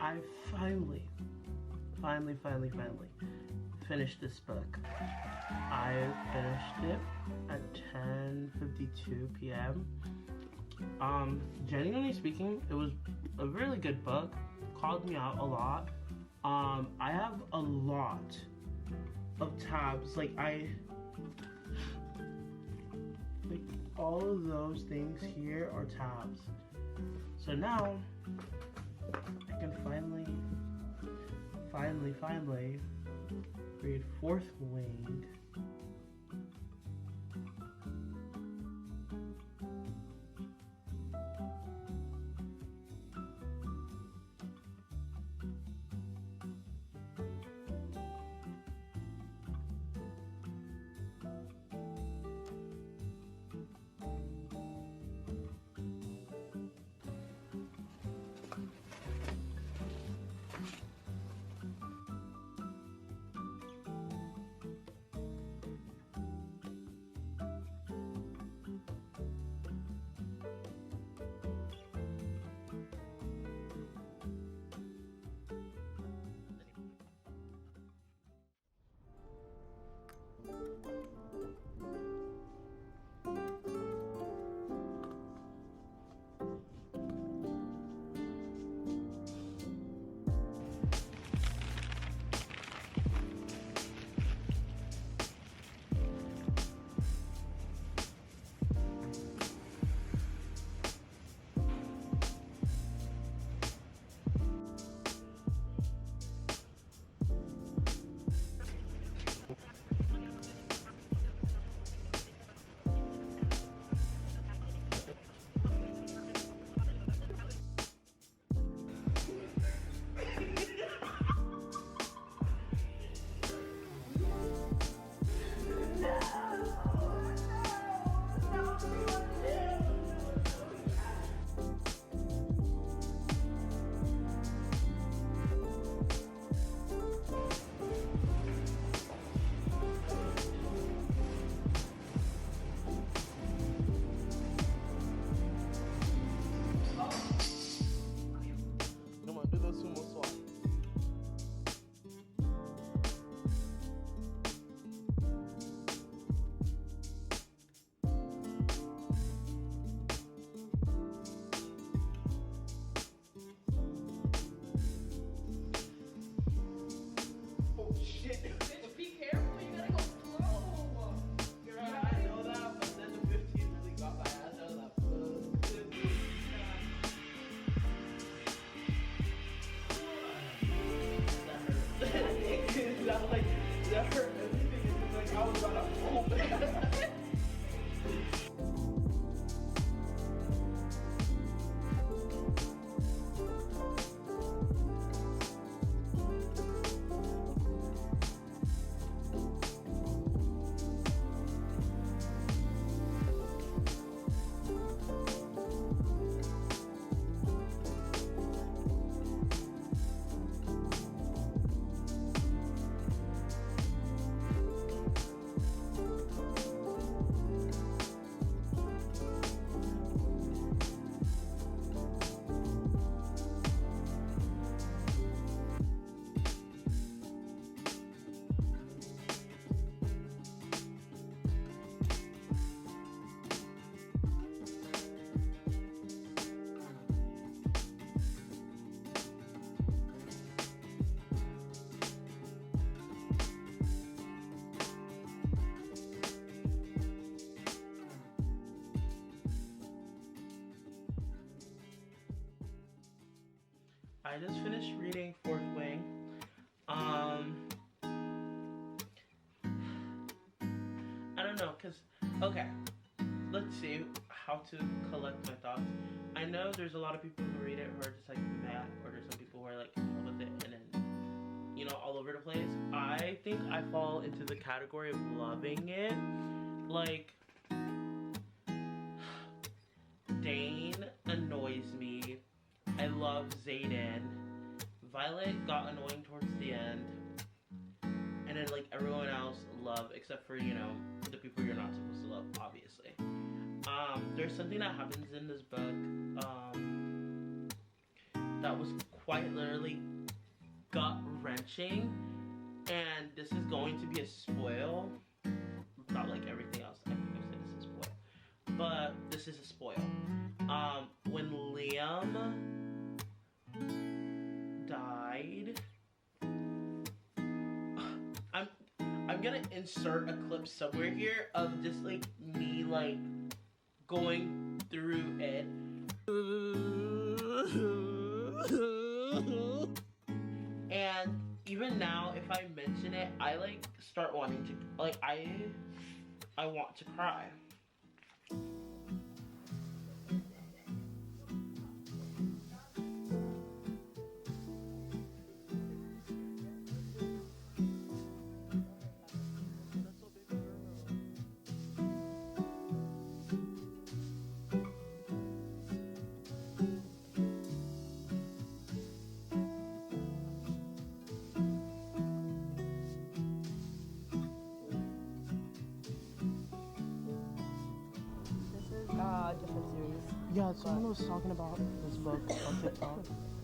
I finally finished this book. I finished it at 10:52 p.m. Genuinely speaking, it was a really good book. Called me out a lot. I have a lot of tabs. Like all of those things here are tabs. So now I can finally read Fourth Wing. That hurt everything. It was like I was on a rope. I just finished reading Fourth Wing. I don't know, cause okay, let's see how to collect my thoughts. I know there's a lot of people who read it who are just like mad, or there's some people who are like in love with it and then, you know, all over the place. I think I fall into the category of loving it. Like, Dane annoys me. I love Zayden. Violet got annoying towards the end. And then like everyone else love, except for, you know, the people you're not supposed to love, obviously. There's something that happens in this book that was quite literally gut-wrenching, and this is going to be a spoil. Not like everything else. I think I said this is a spoil, but this is a spoil. When Liam died, I'm gonna insert a clip somewhere here of just like me like going through it. And even now, if I mention it, I like start wanting to, like, I want to cry. Different series. Yeah, someone was talking about this book on TikTok.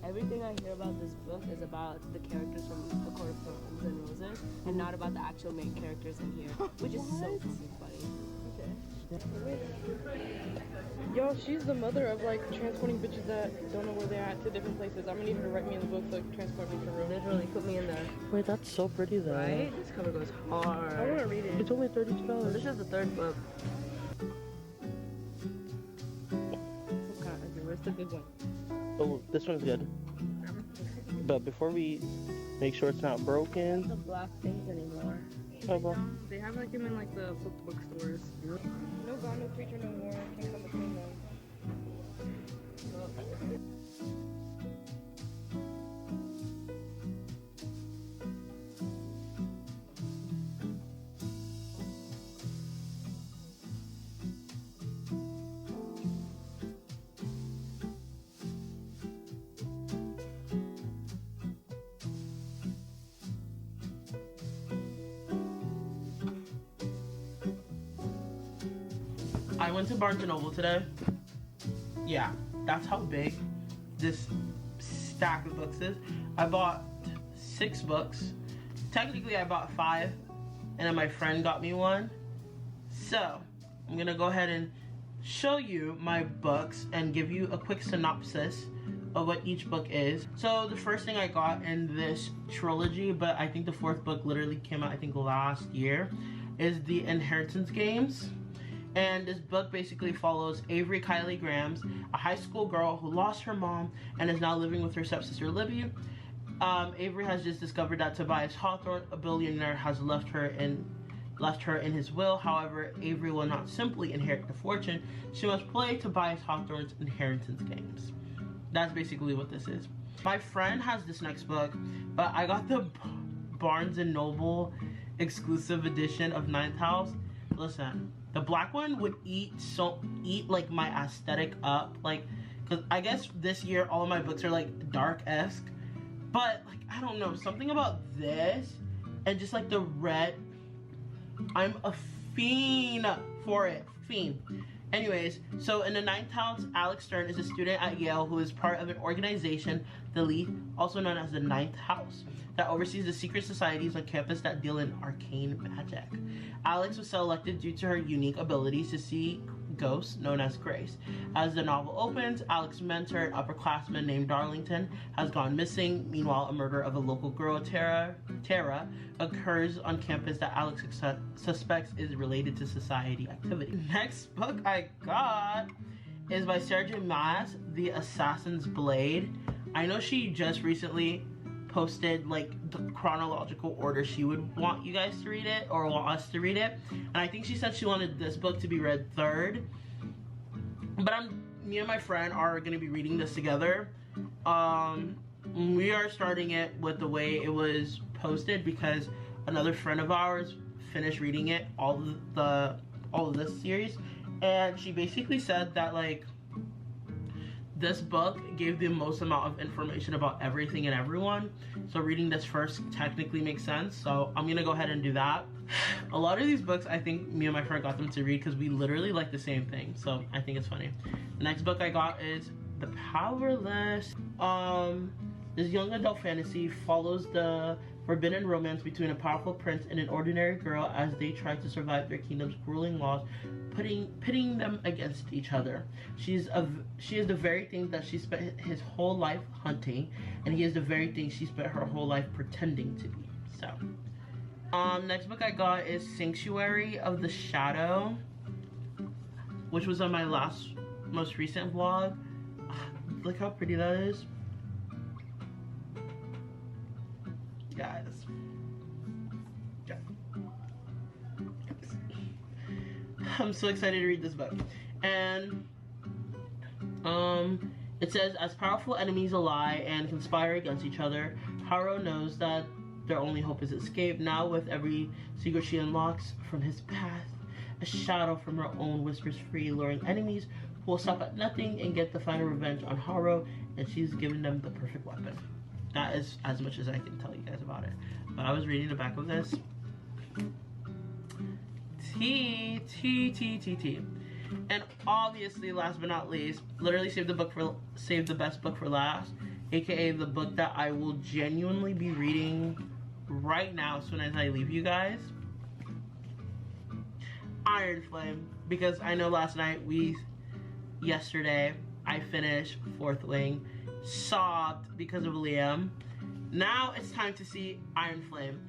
Everything I hear about this book is about the characters from A Court of Thorns and Roses, and not about the actual main characters in here, which is so fucking funny. Okay. Yo, she's the mother of like transporting bitches that don't know where they're at to different places. I'm gonna need her to write me in the book to like, transport me to real. Literally put me in there. Wait, that's so pretty though. Right? This cover goes hard. I wanna read it. It's only $32. This is the third book. Where's the good one? Oh, this one's good. But before we make sure it's not broken. The black things anymore. Oh, well. They have like them in like the bookstores. No God, no creature, no more. Can't come between them. I went to Barnes & Noble today. Yeah, that's how big this stack of books is. I bought 6 books. Technically, I bought 5, and then my friend got me one. So, I'm gonna go ahead and show you my books and give you a quick synopsis of what each book is. So, the first thing I got in this trilogy, but I think the 4th book literally came out, I think, last year, is The Inheritance Games. And this book basically follows Avery Kylie Grams, a high school girl who lost her mom and is now living with her stepsister Libby. Avery has just discovered that Tobias Hawthorne, a billionaire, has left her in his will. However, Avery will not simply inherit the fortune. She must play Tobias Hawthorne's inheritance games. That's basically what this is. My friend has this next book, but I got the Barnes & Noble exclusive edition of Ninth House. Listen. The black one would eat like my aesthetic up, like, cause I guess this year all of my books are like dark-esque, but like I don't know, something about this and just like the red, I'm a fiend for it, fiend. Anyways, so in the Ninth House, Alex Stern is a student at Yale who is part of an organization, the Leaf, also known as the Ninth House, that oversees the secret societies on campus that deal in arcane magic. Alex was selected due to her unique abilities to see ghosts, known as Grace. As the novel opens, Alex's mentor, an upperclassman named Darlington, has gone missing. Meanwhile, a murder of a local girl, Tara, occurs on campus that Alex suspects is related to society activity. Next book I got is by Sarah J. Maas, The Assassin's Blade. I know she just recently posted like the chronological order she would want you guys to read it, or want us to read it, and I think she said she wanted this book to be read third, but me and my friend are going to be reading this together. We are starting it with the way it was posted because another friend of ours finished reading it, all of this series, and she basically said that like this book gave the most amount of information about everything and everyone. So reading this first technically makes sense. So I'm gonna go ahead and do that. A lot of these books, I think me and my friend got them to read because we literally like the same thing. So I think it's funny. The next book I got is The Powerless. This young adult fantasy follows the forbidden romance between a powerful prince and an ordinary girl as they try to survive their kingdom's grueling laws, pitting them against each other. She is the very thing that she spent his whole life hunting, and he is the very thing she spent her whole life pretending to be. So, next book I got is Sanctuary of the Shadow, which was on my most recent vlog. Look how pretty that is. Guys. Yeah. I'm so excited to read this book. And it says, as powerful enemies ally and conspire against each other, Haru knows that their only hope is escape. Now with every secret she unlocks from his path, a shadow from her own whispers free, luring enemies who will stop at nothing and get the final revenge on Haru, and she's given them the perfect weapon. That is as much as I can tell you guys about it. But I was reading the back of this. T. And obviously, last but not least, literally saved the best book for last, aka the book that I will genuinely be reading right now as soon as I leave you guys. Iron Flame, because I know yesterday I finished Fourth Wing, sobbed because of Liam. Now it's time to see Iron Flame.